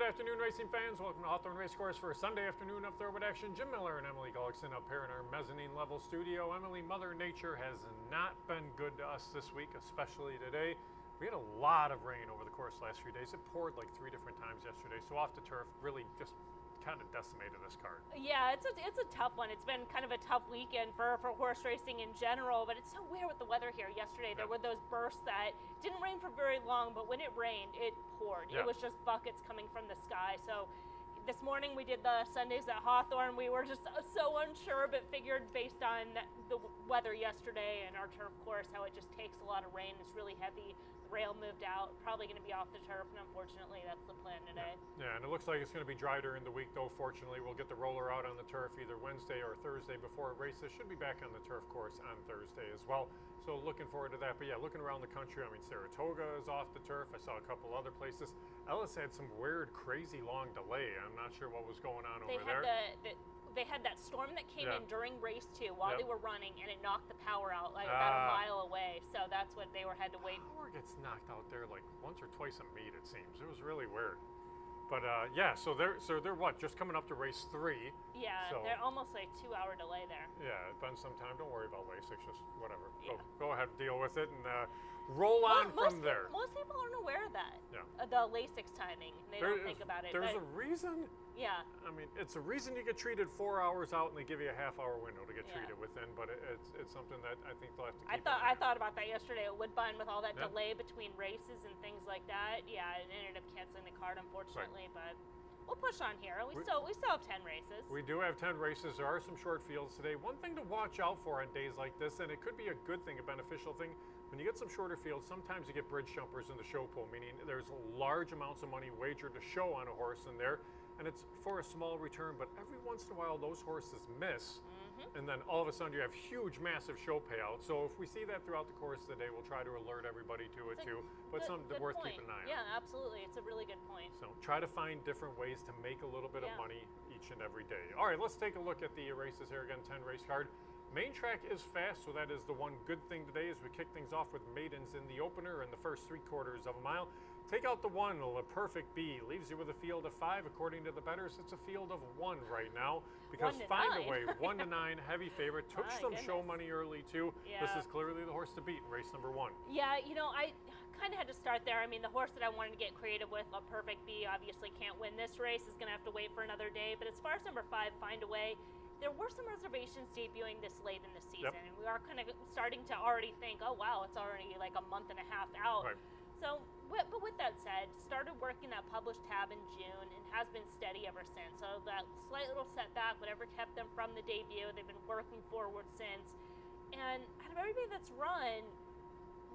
afternoon, racing fans. Welcome to Hawthorne Racecourse for a Sunday afternoon of thoroughbred action. Jim Miller and Emily Gullikson up here in our mezzanine level studio. Emily, Mother Nature has not been good to us this week, especially today. We had a lot of rain over the course of the last few days. It poured like 3 different times yesterday, so off the turf really just kind of decimated this card. Yeah, it's a tough one. It's been kind of a tough weekend for horse racing in general, but it's so weird with the weather here. Yesterday there were those bursts that didn't rain for very long, but when it rained, it poured. It was just buckets coming from the sky. So this morning we did the Sundays at Hawthorne. We were just so unsure, but figured based on the weather yesterday and our turf course, how it just takes a lot of rain. It's really heavy. The rail moved out, probably going to be off the turf, and unfortunately that's the plan today. Yeah, and it looks like it's going to be dry during the week, though. Fortunately, we'll get the roller out on the turf either Wednesday or Thursday before it races. Should be back on the turf course on Thursday as well. So looking forward to that. But yeah, looking around the country, I mean, Saratoga is off the turf. I saw a couple other places. Ellis had some weird, crazy long delay. I'm not sure what was going on over there. They had that storm that came in during race 2 while they were running, and it knocked the power out like about a mile away. So that's what they had to wait. Power gets knocked out there like once or twice a meet, it seems. It was really weird. But yeah, so they're what? Just coming up to race 3. Yeah, so they're almost like 2-hour delay there. Yeah, it's been some time. Don't worry about Lasix. Just whatever. Yeah. Go ahead, deal with it, and roll on from there. Most people aren't aware of that. Yeah. The Lasix timing. They don't think about it. There's a reason. Yeah. I mean, it's a reason you get treated 4 hours out, and they give you a half-hour window to get treated within. But it's something that I think they'll have to keep. I thought about that yesterday at Woodbine with all that delay between races and things like that. Yeah, it ended up canceling the card, unfortunately, but. We'll push on here. We still have 10 races. We do have 10 races. There are some short fields today. One thing to watch out for on days like this, and it could be a good thing, a beneficial thing, when you get some shorter fields, sometimes you get bridge jumpers in the show pool, meaning there's large amounts of money wagered to show on a horse in there, and it's for a small return, but every once in a while those horses miss, and then all of a sudden you have huge, massive show payouts. So if we see that throughout the course of the day, we'll try to alert everybody to it too, but something worth keeping an eye on. Yeah, absolutely. It's a really good point. So try to find different ways to make a little bit of money each and every day. All right, let's take a look at the races here again, 10 race card. Main track is fast, so that is the one good thing today as we kick things off with maidens in the opener in the first 3/4 of a mile. Take out the 1, a perfect B, leaves you with a field of 5. According to the bettors, it's a field of 1 right now because Find a Way, 1 to 9, heavy favorite, took some show money early too. Yeah. This is clearly the horse to beat in race number 1. Yeah, you know, I kind of had to start there. I mean, the horse that I wanted to get creative with, a perfect B, obviously can't win this race, is going to have to wait for another day. But as far as number 5, Find a Way, there were some reservations debuting this late in the season, and we are kind of starting to already think, oh wow, it's already like a month and a half out. Right. So, but with that said, started working that published tab in June and has been steady ever since. So that slight little setback, whatever kept them from the debut, they've been working forward since. And out of everybody that's run,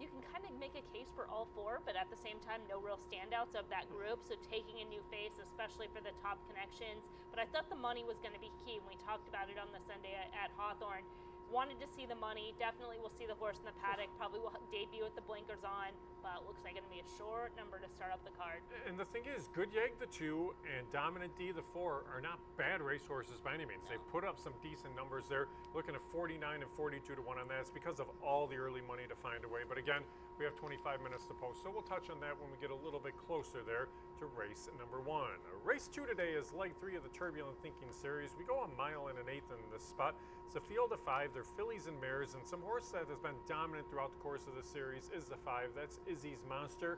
you can kind of make a case for all 4, but at the same time, no real standouts of that group. So taking a new face, especially for the top connections. But I thought the money was going to be key when we talked about it on the Sunday at Hawthorne. Wanted to see the money. Definitely will see the horse in the paddock. Probably will debut with the blinkers on, but looks like it's going to be a short number to start off the card. And the thing is, Good Yag the 2 and Dominant D the 4 are not bad racehorses by any means. No. They've put up some decent numbers there. Looking at 49 and 42 to 1 on that. It's because of all the early money to Find a Way. But again, we have 25 minutes to post, so we'll touch on that when we get a little bit closer there to race number 1. Race 2 today is leg 3 of the Turbulent Thinking series. We go a mile and an eighth in this spot. It's a field of 5. They're fillies and mares, and some horse that has been dominant throughout the course of the series is the 5. That's Izzy's Monster.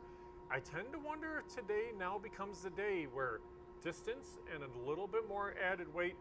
I tend to wonder if today now becomes the day where distance and a little bit more added weight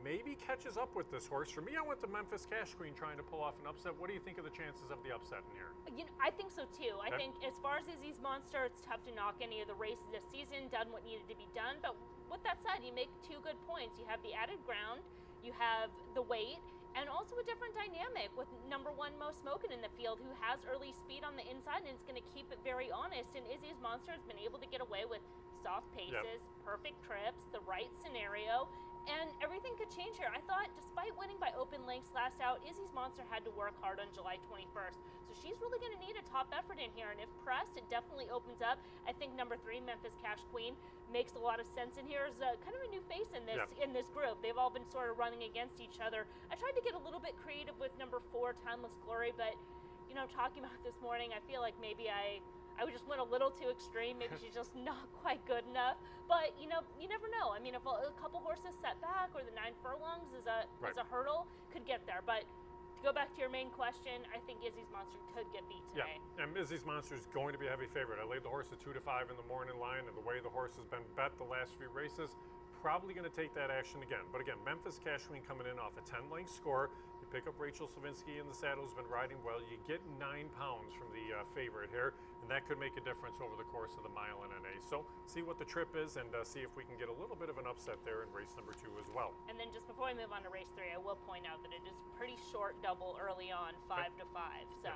maybe catches up with this horse. For me, I went to Memphis Cash Queen trying to pull off an upset. What do you think of the chances of the upset in here? You know, I think so too. I think as far as Izzy's Monster, it's tough to knock any of the races this season, done what needed to be done. But with that said, you make 2 good points. You have the added ground, you have the weight, and also a different dynamic with number 1 Mo Smokin' in the field, who has early speed on the inside and is going to keep it very honest. And Izzy's Monster has been able to get away with soft paces, perfect trips, the right scenario, and everything could change here. I thought, despite winning by open lengths last out, Izzy's Monster had to work hard on July 21st. So she's really going to need a top effort in here, and if pressed, it definitely opens up. I think number 3, Memphis Cash Queen, makes a lot of sense in here as kind of a new face in this group. They've all been sort of running against each other. I tried to get a little bit creative with number 4, Timeless Glory, but you know, talking about this morning, I feel like maybe I I just went a little too extreme. Maybe she's just not quite good enough. But, you know, you never know. I mean, if a couple horses set back or the 9 furlongs is a hurdle, could get there. But to go back to your main question, I think Izzy's Monster could get beat today. Yeah, and Izzy's Monster is going to be a heavy favorite. I laid the horse at 2 to 5 in the morning line, and the way the horse has been bet the last few races, probably going to take that action again. But again, Memphis Cash Queen coming in off a 10-length score. You pick up Rachel Slavinsky in the saddle, who's been riding well. You get 9 pounds from the favorite here, and that could make a difference over the course of the mile in NA. So see what the trip is and see if we can get a little bit of an upset there in race number 2 as well. And then just before we move on to race 3, I will point out that it is pretty short double early on, 5 to 5. So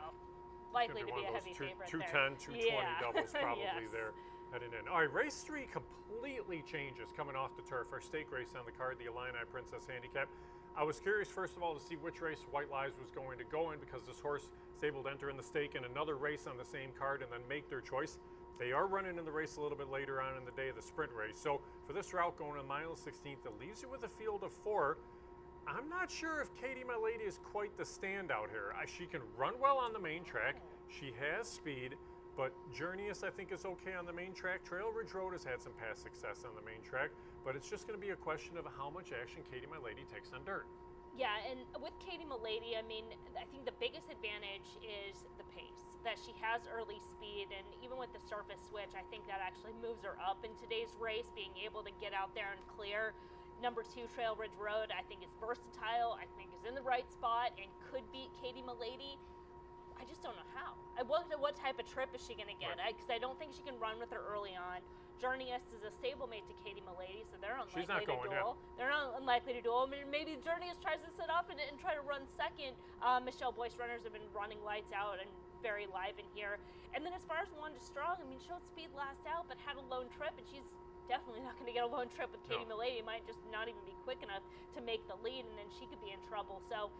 likely to be a heavy favorite 210, 220 doubles probably yes. there. Heading in. All right, race 3 completely changes coming off the turf. Our stake race on the card, the Illini Princess Handicap. I was curious, first of all, to see which race White Lies was going to go in because this horse is able to enter in the stake in another race on the same card and then make their choice. They are running in the race a little bit later on in the day, the sprint race. So for this route going on mile 16th, it leaves you with a field of 4. I'm not sure if Katie My Lady is quite the standout here. She can run well on the main track. She has speed. But Journeyist, I think, is okay on the main track. Trail Ridge Road has had some past success on the main track, but it's just going to be a question of how much action Katie My Lady takes on dirt. Yeah, and with Katie My Lady, I mean, I think the biggest advantage is the pace, that she has early speed, and even with the surface switch, I think that actually moves her up in today's race, being able to get out there and clear. Number 2, Trail Ridge Road, I think is versatile, I think is in the right spot, and could beat Katie My Lady. I just don't know how. What type of trip is she going to get? Because I don't think she can run with her early on. Journeyist is a stablemate to Katie My Lady, so they're unlikely to duel. They're not unlikely to duel. Maybe Journeyist tries to sit up and try to run second. Michelle Boyce runners have been running lights out and very live in here. And then as far as Wanda Strong, I mean, showed speed last out, but had a lone trip, and she's definitely not going to get a lone trip with Katie My Lady. Might just not even be quick enough to make the lead, and then she could be in trouble. So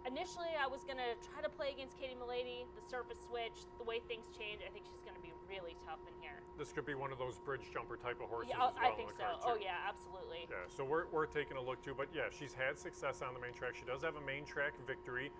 initially, I was going to try to play against Katie My Lady. The surface switch, the way things change, I think she's going to be really tough in here. This could be one of those bridge jumper type of horses Yeah, as well. I think so. Oh, yeah, absolutely. Yeah, so we're taking a look too. But yeah, she's had success on the main track. She does have a main track victory.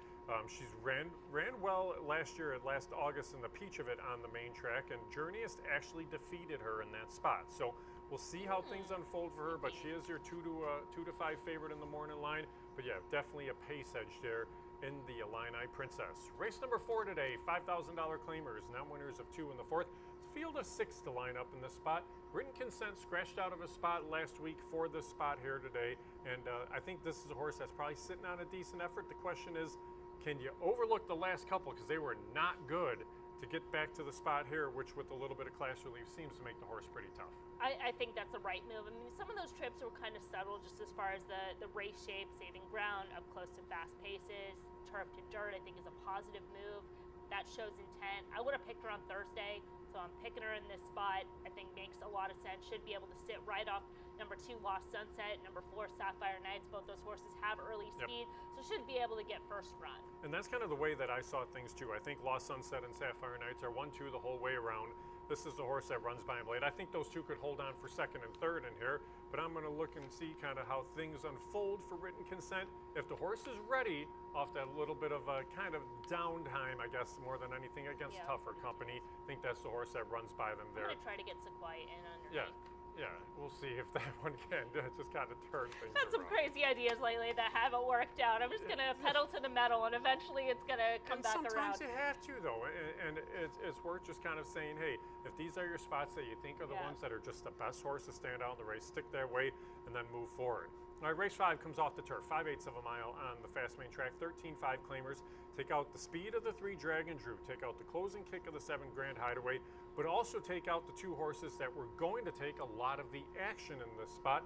She's ran well last year, last August, in the peach of it on the main track, and Journeyist actually defeated her in that spot. So we'll see how things unfold for her, but she is your 2 to 5 favorite in the morning line. But yeah, definitely a pace edge there in the Illini Princess. Race number 4 today, $5,000 claimers, now winners of 2 in the 4th. It's a field of 6 to line up in this spot. Written Consent scratched out of a spot last week for this spot here today, and I think this is a horse that's probably sitting on a decent effort. The question is, can you overlook the last couple, because they were not good, to get back to the spot here, which with a little bit of class relief seems to make the horse pretty tough. I think that's the right move. I mean, some of those trips were kind of subtle just as far as the race shape, saving ground, up close to fast paces, turf to dirt, I think is a positive move. That shows intent. I would have picked her on Thursday, so I'm picking her in this spot. I think makes a lot of sense. Should be able to sit right off number 2, Lost Sunset, number 4, Sapphire Nights. Both those horses have early speed, so should be able to get first run. And that's kind of the way that I saw things too. I think Lost Sunset and Sapphire Nights are 1-2 the whole way around. This is the horse that runs by him late. I think those two could hold on for 2nd and 3rd in here, but I'm going to look and see kind of how things unfold for Written Consent. If the horse is ready off that little bit of a kind of downtime, I guess, more than anything against tougher company, I think that's the horse that runs by them there. I'm going to try to get Sequoia in underneath. Yeah, we'll see if that one can. Just kind of turn things around. Had some crazy ideas lately that haven't worked out. I'm just going to pedal to the metal, and eventually it's going to come back around. Sometimes you have to, though, and it's worth just kind of saying, hey, if these are your spots that you think are the ones that are just the best horse to stand out in the race, stick that way, and then move forward. All right, race 5 comes off the turf, 5/8 of a mile on the fast main track, 13-5 claimers. Take out the speed of the 3 Dragon Drew, take out the closing kick of the 7 Grand Hideaway, but also take out the 2 horses that were going to take a lot of the action in this spot.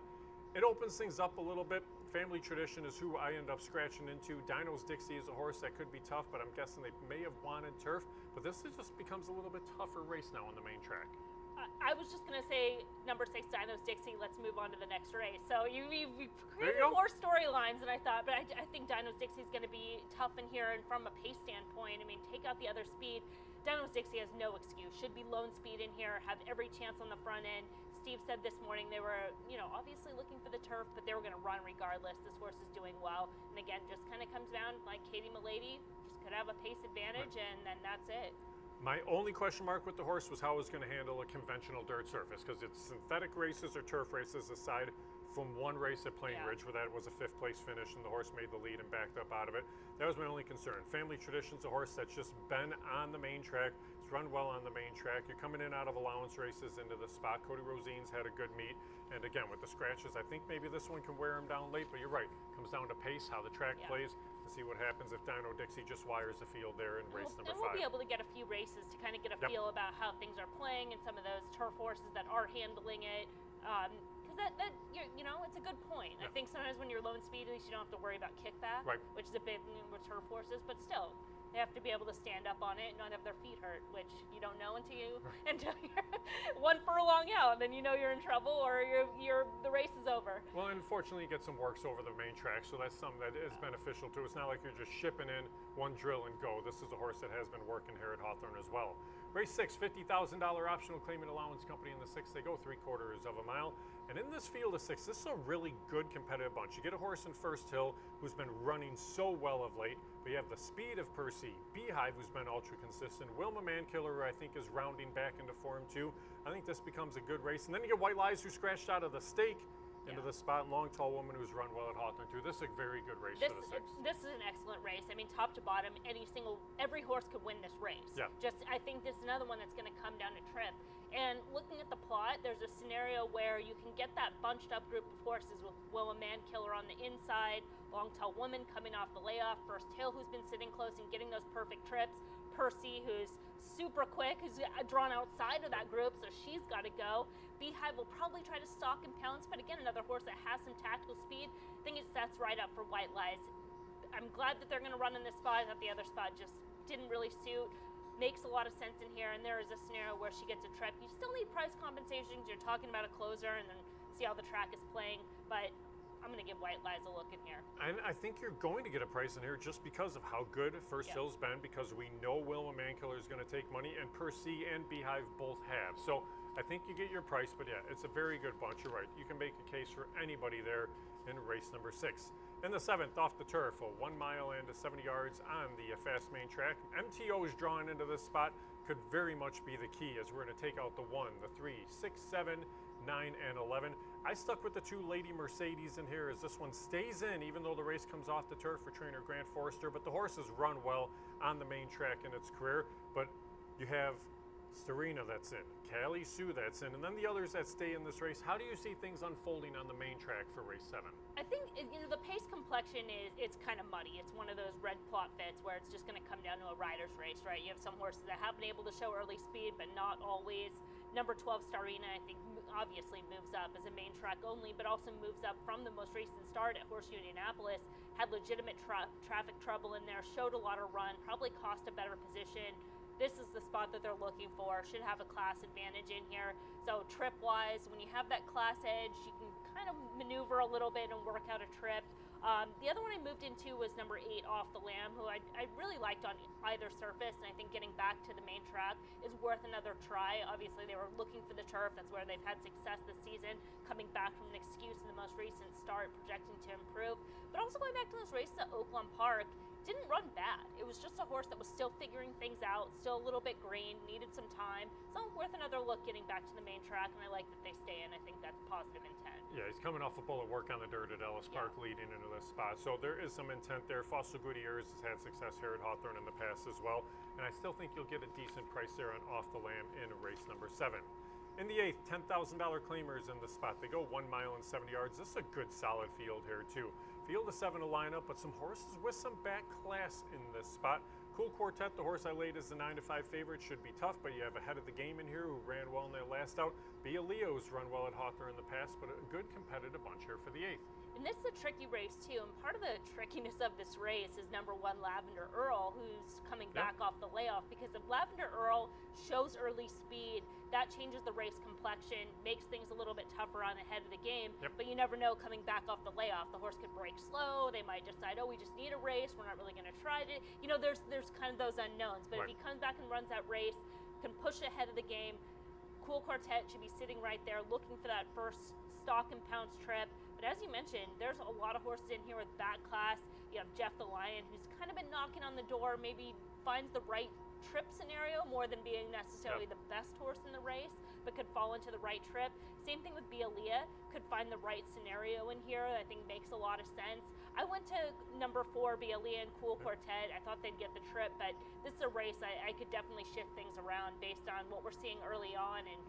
It opens things up a little bit. Family Tradition is who I end up scratching into. Dino's Dixie is a horse that could be tough, but I'm guessing they may have wanted turf. But this just becomes a little bit tougher race now on the main track. I was just going to say number 6, Dino's Dixie. Let's move on to the next race. So we created more storylines than I thought, but I think Dino's Dixie is going to be tough in here. And from a pace standpoint, I mean, take out the other speed. Dino's Dixie has no excuse. Should be lone speed in here, have every chance on the front end. Steve said this morning they were, obviously looking for the turf, but they were going to run regardless. This horse is doing well. And again, just kind of comes down like Katie My Lady, just could have a pace advantage, and then that's it. My only question mark with the horse was how it was going to handle a conventional dirt surface, because it's synthetic races or turf races aside from one race at Plain Ridge where that was a 5th place finish and the horse made the lead and backed up out of it. That was my only concern. Family Tradition's a horse that's just been on the main track. It's run well on the main track. You're coming in out of allowance races into the spot. Cody Rosine's had a good meet. And again, with the scratches, I think maybe this one can wear him down late, but you're right. It comes down to pace, how the track plays, and see what happens if Dino Dixie just wires the field there in race number 5. And we'll be able to get a few races to kind of get a feel about how things are playing and some of those turf horses that are handling it. Because you know, it's a good point. I think sometimes when you're low in speed, at least you don't have to worry about kickback, which is a big thing with turf horses. But still, they have to be able to stand up on it and not have their feet hurt, which you don't know until you're one furlong out, and then you know you're in trouble or the race is over. Well, unfortunately, you get some works over the main track, so that's something that is beneficial too. It's not like you're just shipping in one drill and go. This is a horse that has been working here at Hawthorne as well. Race 6, $50,000 optional claimant allowance company in the 6th. They go 3/4 of a mile. And in this field of 6, this is a really good competitive bunch. You get a horse in First Hill who's been running so well of late, but you have the speed of Percy, Beehive, who's been ultra consistent, Wilma Mankiller, who I think is rounding back into form too. I think this becomes a good race. And then you get White Lies, who scratched out of the stake into the spot, and Long Tall Woman, who's run well at Hawthorne too. This is a very good race for the 6th. This is an excellent race. I mean, top to bottom, every horse could win this race. Yeah. I think this is another one that's going to come down to trip. And looking at the plot, there's a scenario where you can get that bunched up group of horses with Wilma Mankiller on the inside, Long Tall Woman coming off the layoff, First Hill, who's been sitting close and getting those perfect trips, Percy, who's super quick, who's drawn outside of that group, so she's got to go. Beehive will probably try to stalk and pounce, but again, another horse that has some tactical speed. I think it sets right up for White Lies. I'm glad that they're going to run in this spot. I thought the other spot just didn't really suit. Makes a lot of sense in here, and there is a scenario where she gets a trip. You still need price compensations. You're talking about a closer and then see how the track is playing, but I'm going to give White Lies a look in here. And I think you're going to get a price in here just because of how good First Hill's been, because we know Wilma Mankiller is going to take money, and Percy and Beehive both have. So I think you get your price, but yeah, it's a very good bunch. You're right. You can make a case for anybody there in race number 6. In the 7th, off the turf, a 1 mile and 70 yards on the fast main track. MTO is drawn into this spot. Could very much be the key, as we're going to take out the 1, the 3, 6, 7, 9, and 11. I stuck with the 2 Lady Mercedes in here, as this one stays in even though the race comes off the turf for trainer Grant Forrester. But the horse has run well on the main track in its career. But you have Serena that's in, Callie Sue that's in, and then the others that stay in this race. How do you see things unfolding on the main track for race 7? I think the pace complexion it's kind of muddy. It's one of those red plot fits where it's just going to come down to a rider's race, right? You have some horses that have been able to show early speed, but not always. Number 12, Starina, I think obviously moves up as a main track only, but also moves up from the most recent start at Horseshoe Indianapolis. Had legitimate traffic trouble in there, showed a lot of run, probably cost a better position. This is the spot that they're looking for. Should have a class advantage in here. So trip-wise, when you have that class edge, you can kind of maneuver a little bit and work out a trip. The other one I moved into was number 8, Off the Lamb, who I really liked on either surface, and I think getting back to the main track is worth another try. Obviously, they were looking for the turf. That's where they've had success this season, coming back from an excuse in the most recent start, projecting to improve. But also going back to those races at Oakland Park, didn't run bad. It was just a horse that was still figuring things out, still a little bit green, needed some time. So worth another look getting back to the main track, and I like that they stay in. I think that's positive intent. Yeah, he's coming off a bullet work on the dirt at Ellis Park leading into this spot. So there is some intent there. Fossil Gutierrez has had success here at Hawthorne in the past as well. And I still think you'll get a decent price there on Off the Lamb in race number 7. In the 8th, $10,000 claimers in the spot. They go 1 mile and 70 yards. This is a good solid field here too. Field of 7 to line up, but some horses with some back class in this spot. Cool Quartet, the horse I laid as the 9-5 favorite, should be tough, but you have ahead of the game in here who ran well in their last out. Bia Leo's run well at Hawthorne in the past, but a good competitive bunch here for the 8th. And this is a tricky race too, and part of the trickiness of this race is number 1, Lavender Earl, who's coming back off the layoff. Because if Lavender Earl shows early speed, that changes the race complexion, makes things a little bit tougher on ahead of the game. But you never know coming back off the layoff. The horse could break slow. They might decide, oh, we just need a race. We're not really going to try to. You know, there's kind of those unknowns. But if he comes back and runs that race, can push ahead of the game. Cool Quartet should be sitting right there looking for that first stock and pounce trip. But as you mentioned, there's a lot of horses in here with back class. You have Jeff the Lion, who's kind of been knocking on the door, maybe finds the right trip scenario more than being necessarily the best horse in the race, but could fall into the right trip. Same thing with Bialia, could find the right scenario in here that I think makes a lot of sense. I went to number 4, Bialia and Cool Quartet. I thought they'd get the trip, but this is a race I could definitely shift things around based on what we're seeing early on and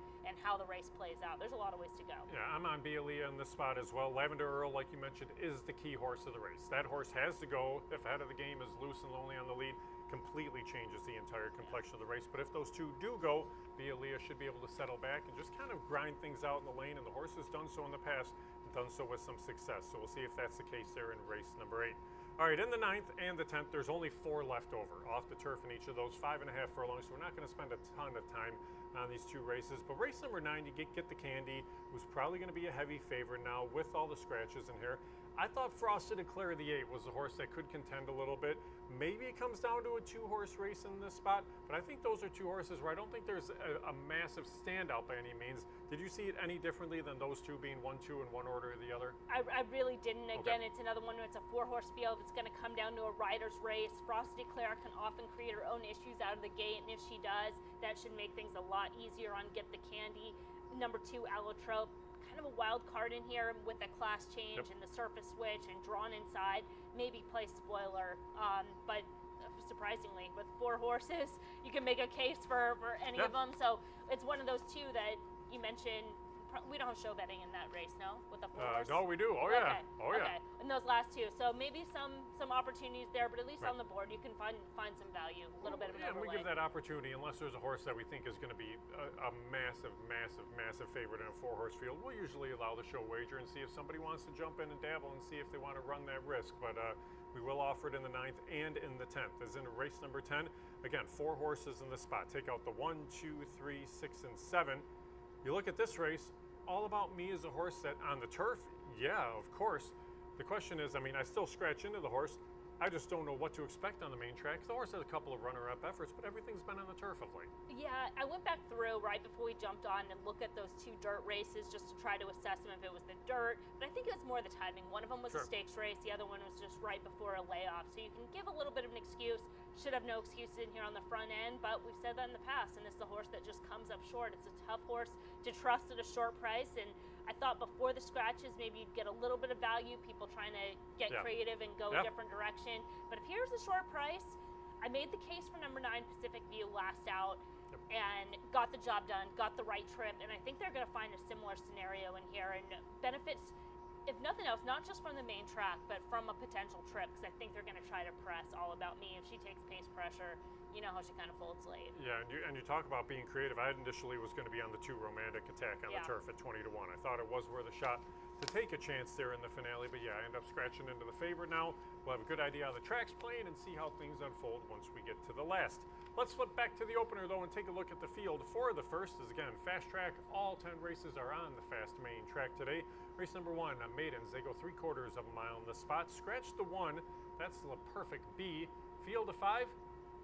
how the race plays out. There's a lot of ways to go. Yeah, I'm on Bialia in this spot as well. Lavender Earl, like you mentioned, is the key horse of the race. That horse has to go if Head of the Game is loose and lonely on the lead. Completely changes the entire complexion of the race. But if those two do go, Bialia should be able to settle back and just kind of grind things out in the lane. And the horse has done so in the past and done so with some success. So we'll see if that's the case there in race number 8. All right, in the 9th and the 10th, there's only 4 left over off the turf in each of those, 5.5 furlongs. So we're not going to spend a ton of time on these 2 races. But race number 9, you get the Candy, who's probably going to be a heavy favorite now with all the scratches in here. I thought Frosted Eclair the 8 was a horse that could contend a little bit. Maybe it comes down to a 2-horse race in this spot, but I think those are 2 horses where I don't think there's a massive standout by any means. Did you see it any differently than those 2 being 1, 2 in one order or the other? I really didn't. Again, it's another one where it's a 4-horse field. It's going to come down to a rider's race. Frosted Eclair can often create her own issues out of the gate, and if she does, that should make things a lot easier on Get the Candy. Number 2, Allotrope. Kind of a wild card in here with the class change and the surface switch and drawn inside. Maybe play spoiler, but surprisingly, with 4 horses, you can make a case for any of them. So it's one of those 2 that you mentioned. We don't have show betting in that race, no? With the 4 horse? No, we do. Oh, yeah. Okay. Oh, yeah. Okay. In those last 2. So maybe some opportunities there, but at least on the board, you can find some value, a little bit of an and we overlay. give that opportunity unless there's a horse that we think is going to be a massive, massive, massive favorite in a 4-horse field. We'll usually allow the show wager and see if somebody wants to jump in and dabble and see if they want to run that risk. But we will offer it in the 9th and in the 10th. As in race number 10, again, 4 horses in the spot. Take out the 1, 2, 3, 6, and 7. You look at this race, All About Me is a horse that on the turf, yeah, of course. The question is, I mean, I still scratch into the horse. I just don't know what to expect on the main track. The horse has a couple of runner-up efforts, but everything's been on the turf of late. Yeah, I went back through right before we jumped on and looked at those 2 dirt races just to try to assess them if it was the dirt. But I think it was more the timing. One of them was a stakes race. The other one was just right before a layoff. So you can give a little bit of an excuse. Should have no excuse in here on the front end, but we've said that in the past, and it's the horse that just comes up short. It's a tough horse to trust at a short price, and I thought before the scratches, maybe you'd get a little bit of value, people trying to get creative and go a different direction. But if here's the short price, I made the case for number 9 Pacific View last out and got the job done, got the right trip, and I think they're going to find a similar scenario in here and benefits, if nothing else, not just from the main track, but from a potential trip, because I think they're going to try to press All About Me. If she takes pace pressure, you know how she kind of folds late. Yeah, and you talk about being creative. I initially was going to be on the 2 Romantic Attack on the turf at 20 to 1. I thought it was worth a shot to take a chance there in the finale, but yeah, I end up scratching into the favorite now. We'll have a good idea how the track's playing and see how things unfold once we get to the last. Let's flip back to the opener, though, and take a look at the field. For the first is, again, fast track. All 10 races are on the fast main track today. Race number 1, maidens. They go 3/4 of a mile in the spot. Scratch the 1. That's the perfect B. Field of 5.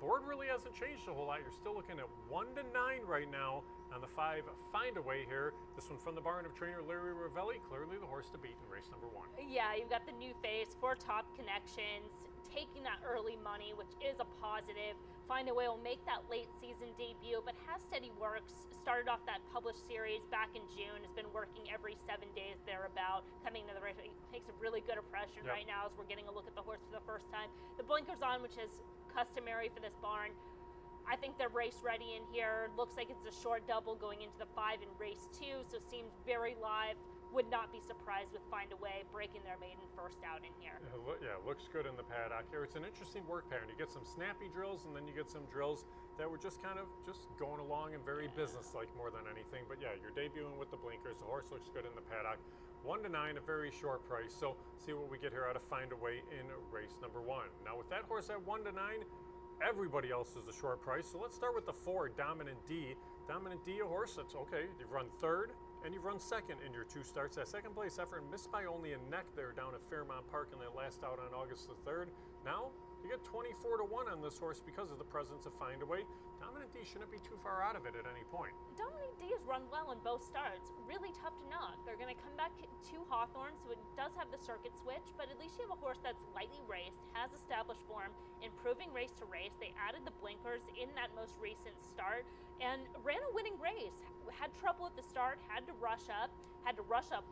Board really hasn't changed a whole lot. You're still looking at 1 to 9 right now on the 5 Find a Way here. This one from the barn of trainer Larry Ravelli. Clearly the horse to beat in race number 1. Yeah, you've got the new face, 4 top connections, taking that early money, which is a positive. Find a Way will make that late season debut, but has steady works. Started off that published series back in June, has been working every 7 days thereabout, coming to the race. It makes a really good impression right now as we're getting a look at the horse for the first time. The blinkers on, which is customary for this barn. I think they're race ready in here. Looks like it's a short double going into the 5 in race 2, so seems very live. Would not be surprised with Find a Way breaking their maiden first out in here. Yeah, looks good in the paddock here. It's an interesting work pattern. You get some snappy drills, and then you get some drills that were just kind of just going along and very business-like more than anything. But yeah, you're debuting with the blinkers. The horse looks good in the paddock. 1 to 9, a very short price. So see what we get here out of Find a Way in race number 1. Now with that horse at 1 to 9, everybody else is a short price. So let's start with the 4, Dominant D. Dominant D, a horse that's okay. You've run 3rd and you've run 2nd in your 2 starts. That 2nd place effort missed by only a neck there down at Fairmount Park in that last out on August the 3rd. Now You get 24 to 1 on this horse because of the presence of Find a Way. Dominant D shouldn't be too far out of it at any point. Dominant D has run well in both starts. Really tough to knock. They're going to come back to Hawthorne, so it does have the circuit switch, but at least you have a horse that's lightly raced, has established form, improving race to race. They added the blinkers in that most recent start and ran a winning race. Had trouble at the start, had to rush up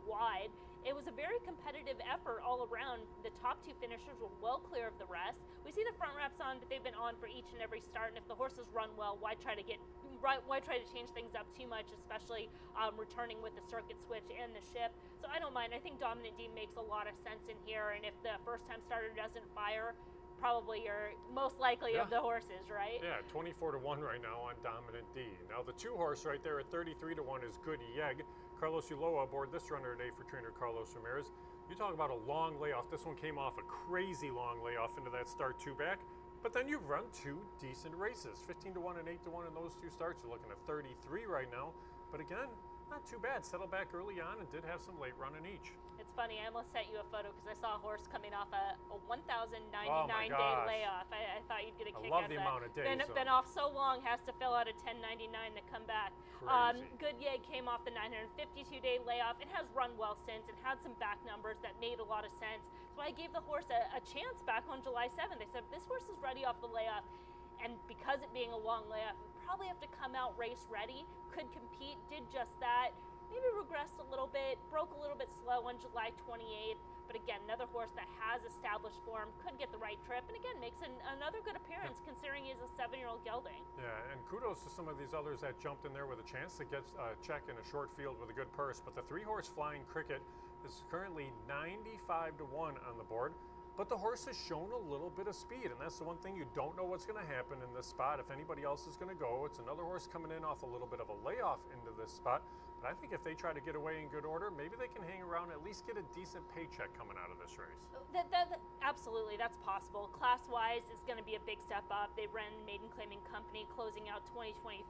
wide. It was a very competitive effort all around. The top two finishers were well clear of the rest. We see the front wraps on, but they've been on for each and every start. And if the horses run well, why try to change things up too much, especially returning with the circuit switch and the ship? So I don't mind. I think Dominant D makes a lot of sense in here. And if the first time starter doesn't fire, probably you're most likely of the horses, right? Yeah, 24 to 1 right now on Dominant D. Now the 2 horse right there at 33 to 1 is Good Yeg. Carlos Ulloa aboard this runner today for trainer Carlos Ramirez. You talk about a long layoff. This one came off a crazy long layoff into that start 2 back. But then you've run 2 decent races. 15 to 1 and 8 to 1 in those 2 starts. You're looking at 33 right now. But again, not too bad. Settled back early on and did have some late run in each. It's funny, I almost sent you a photo because I saw a horse coming off a 1,099 day layoff. I thought you'd get a kick out of that. I love the amount of days. Been off so long, has to fill out a 1099 to come back. Crazy. Good Yeg came off the 952 day layoff. It has run well since and had some back numbers that made a lot of sense. So I gave the horse a chance back on July 7th. I said, if this horse is ready off the layoff, and because it being a long layoff, we probably have to come out race ready, could compete, did just that. Maybe regressed a little bit, broke a little bit slow on July 28th, but again, another horse that has established form, could get the right trip, and again, makes another good appearance considering he's a 7-year-old gelding. Yeah, and kudos to some of these others that jumped in there with a chance to get a check in a short field with a good purse, but the 3-horse Flying Cricket is currently 95 to 1 on the board. But the horse has shown a little bit of speed, and that's the one thing you don't know what's going to happen in this spot. If anybody else is going to go, it's another horse coming in off a little bit of a layoff into this spot. But I think if they try to get away in good order, maybe they can hang around and at least get a decent paycheck coming out of this race. Absolutely, that's possible. Class-wise, it's going to be a big step up. They ran Maiden Claiming Company closing out 2023.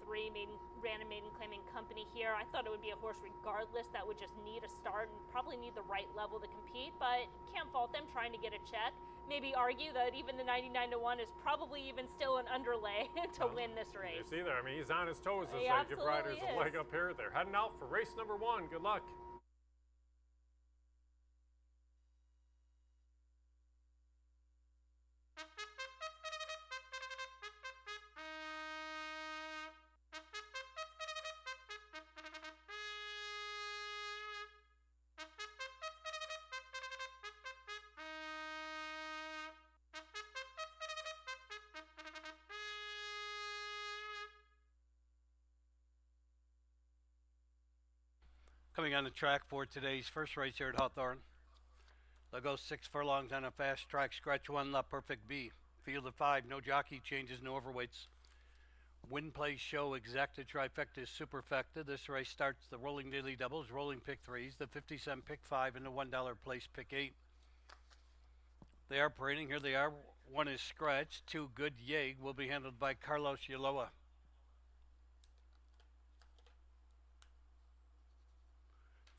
Ran a Maiden Claiming Company here. I thought it would be a horse regardless that would just need a start and probably need the right level to compete, but can't fault them trying to get a check. Maybe argue that even the 99 to 1 is probably even still an underlay to win this race. You see there, I mean, he's on his toes as He I give riders absolutely a leg up here. They're heading out for race number 1. Good luck. Coming on the track for today's first race here at Hawthorne. They'll go 6 furlongs on a fast track. Scratch 1, La Perfect B. Field of 5, no jockey changes, no overweights. Win, play, show, exacta, trifecta, superfecta. This race starts the rolling daily doubles, rolling pick 3s, the 50-cent pick 5, and the $1 place pick 8. They are parading. Here they are. 1 is Scratch. 2, Good Yeg, will be handled by Carlos Ulloa.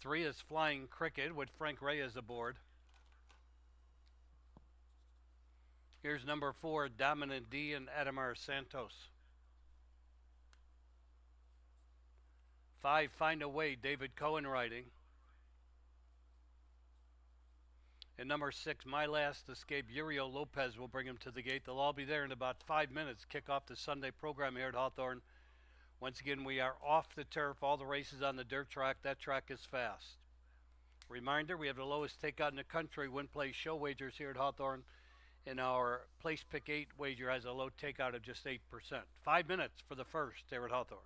3 is Flying Cricket with Frank Reyes aboard. Here's number 4, Dominant D and Adamar Santos. 5, Find a Way, David Cohen riding. And number 6, My Last Escape, Uriel Lopez will bring him to the gate. They'll all be there in about 5 minutes. Kick off the Sunday program here at Hawthorne. Once again, we are off the turf. All the races on the dirt track. That track is fast. Reminder, we have the lowest takeout in the country. Win, play, show wagers here at Hawthorne. And our place pick 8 wager has a low takeout of just 8%. 5 minutes for the first here at Hawthorne.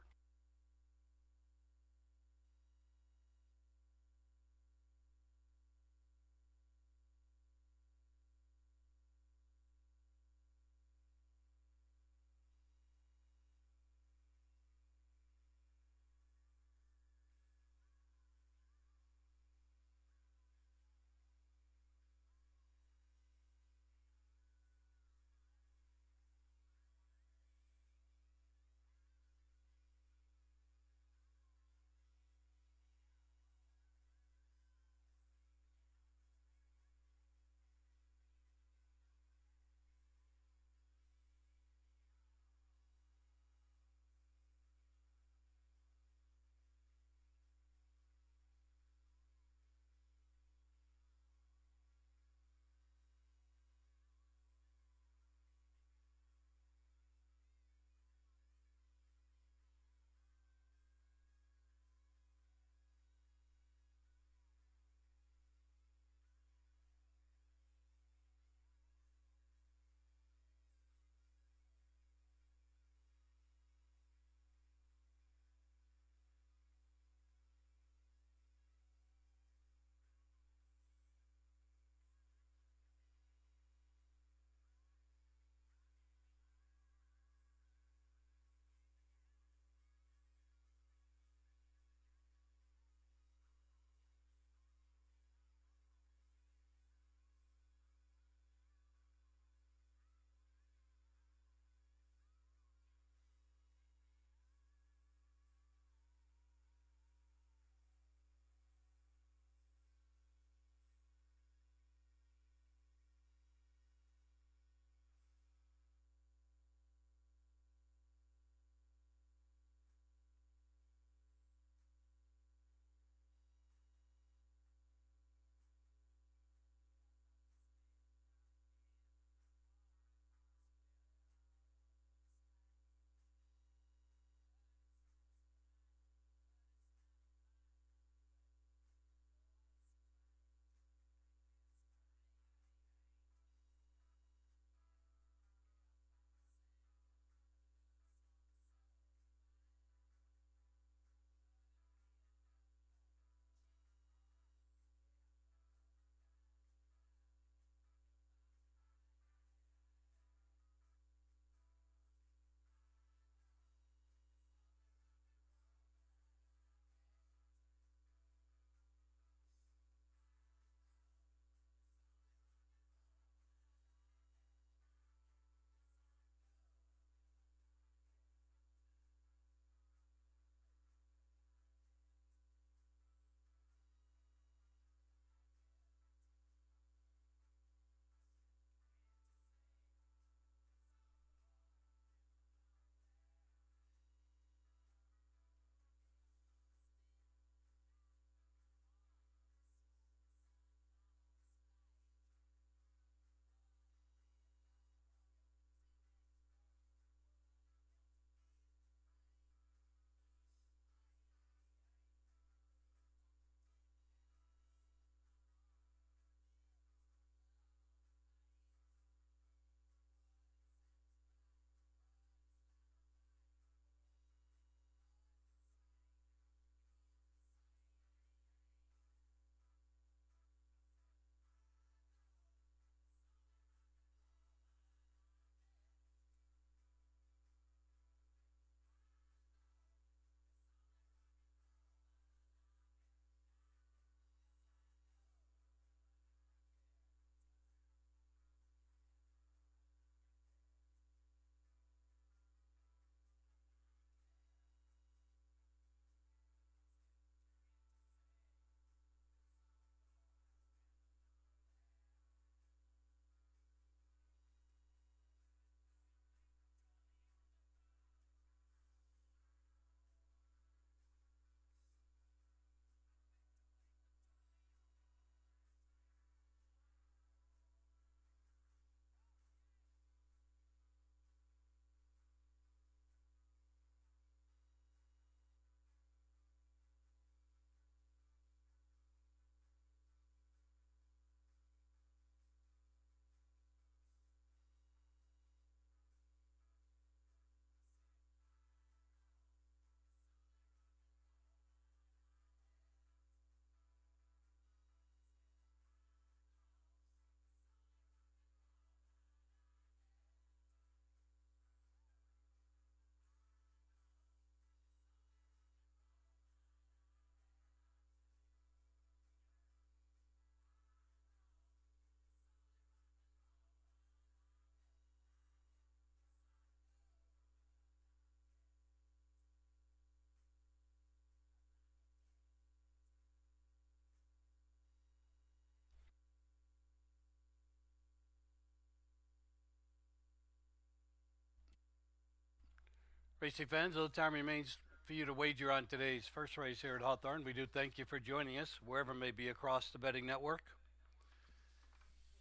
Racing fans, a little time remains for you to wager on today's first race here at Hawthorne. We do thank you for joining us, wherever it may be across the betting network.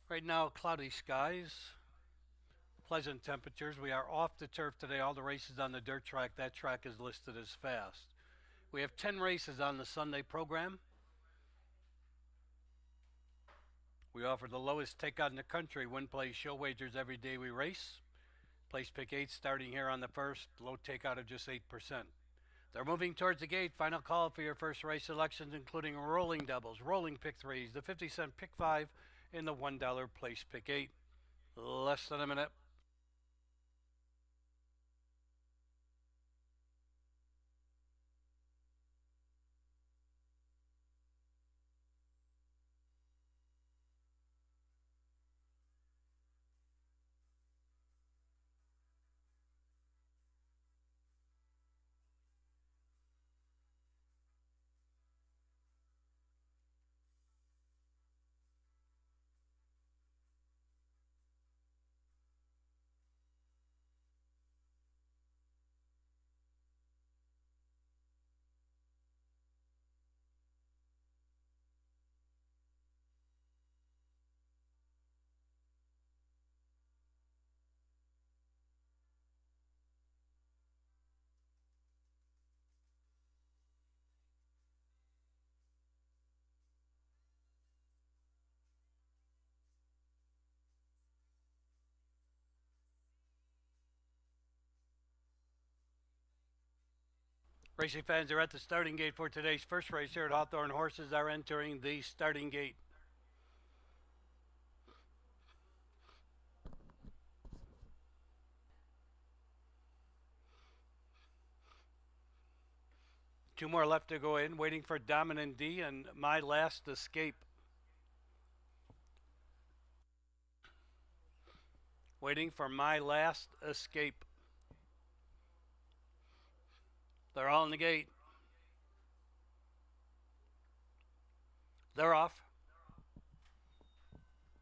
Right now, cloudy skies, pleasant temperatures. We are off the turf today. All the races on the dirt track. That track is listed as fast. We have 10 races on the Sunday program. We offer the lowest take on the country win play show wagers every day we race. Place pick 8 starting here on the first. Low takeout of just 8%. They're moving towards the gate. Final call for your first race selections, including rolling doubles, rolling pick 3s, the 50-cent pick 5, and the $1 place pick 8. Less than a minute. Racing fans are at the starting gate for today's first race here at Hawthorne. Horses are entering the starting gate. Two more left to go in, waiting for Dominant D and My Last Escape. Waiting for My Last Escape. They're all in the gate. They're off.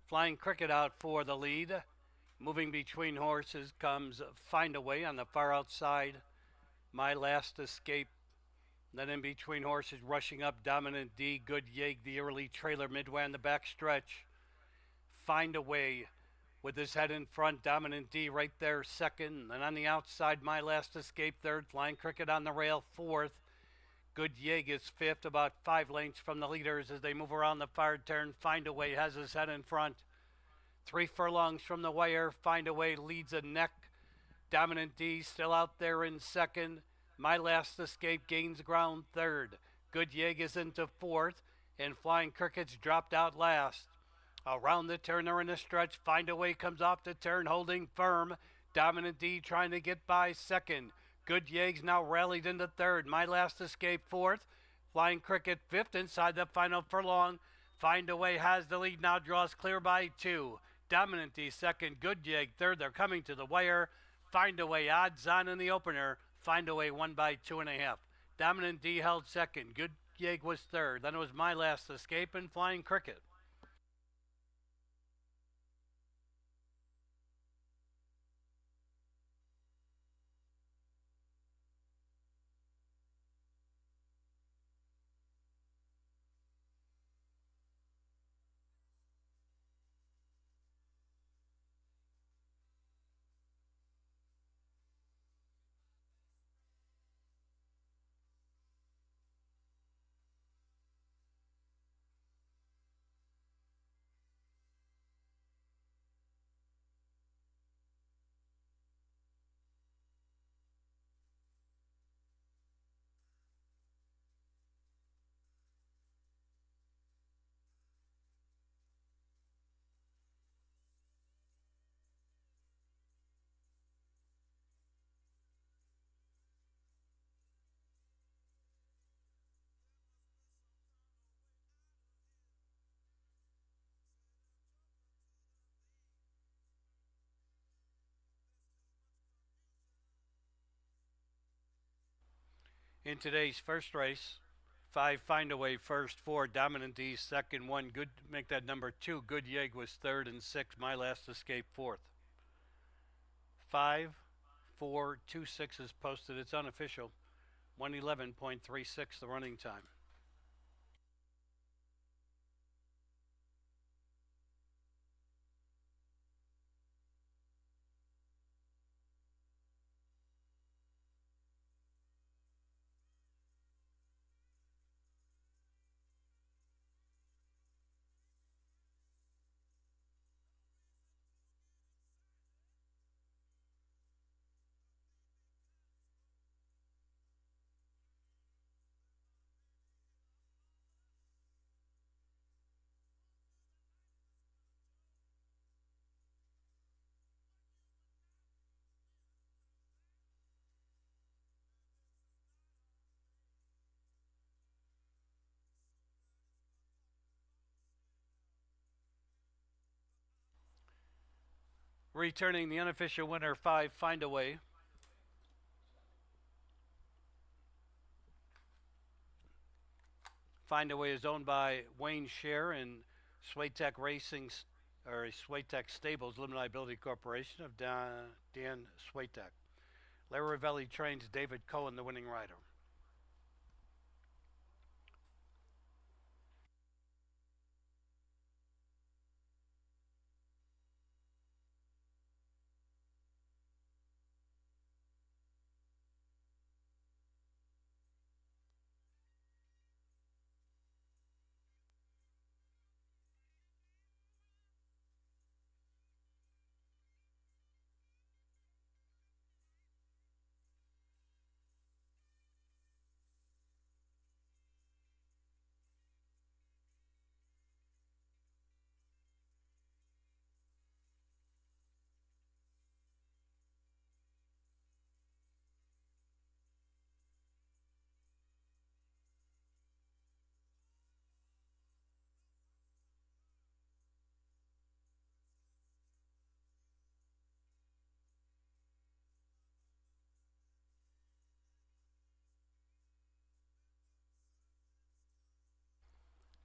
Flying Cricket out for the lead. Moving between horses comes Find a Way on the far outside. My Last Escape. Then in between horses rushing up, Dominant D, Good Yeg, the early trailer midway on the back stretch. Find a Way with his head in front, Dominant D right there second. And on the outside, My Last Escape third, Flying Cricket on the rail fourth. Good Yeg is fifth, about 5 lengths from the leaders as they move around the far turn. Find a Way has his head in front. 3 furlongs from the wire, Find a Way leads a neck. Dominant D still out there in second. My Last Escape gains ground third. Good Yeg is into fourth, and Flying Cricket's dropped out last. Around the turn or in the stretch, Find a Way comes off the turn, holding firm. Dominant D trying to get by second. Good Yeg's now rallied into third. My Last Escape fourth. Flying Cricket fifth inside the final furlong. Find a Way has the lead now, draws clear by 2. Dominant D second. Good Yeg third. They're coming to the wire. Find a Way odds on in the opener. Find a Way won by 2.5. Dominant D held second. Good Yeg was third. Then it was My Last Escape and Flying Cricket. In today's first race, 5 Find a Way first, 4 Dominant D second, 1 Good, make that number 2. Good Yeg was third, and 6 My Last Escape fourth. 5 5426 is posted. It's unofficial. 111.36 the running time. Returning the unofficial winner, 5 Find a Way. Find a Way is owned by Wayne Scher and Swaytech Racing, or Swaytech Stables Limited Liability Corporation of Dan Swaytech. Larry Ravelli trains David Cohen, the winning rider.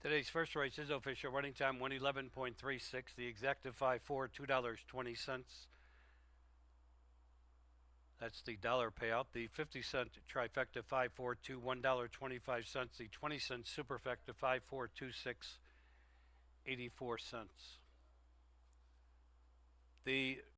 Today's first race is official. Running time 111.36. The exactive 5-4, $2.20. That's the dollar payout. The 50-cent trifecta 5-4-2, $1.25. The 20-cent superfecta 5-4-2-6, 84 cents. The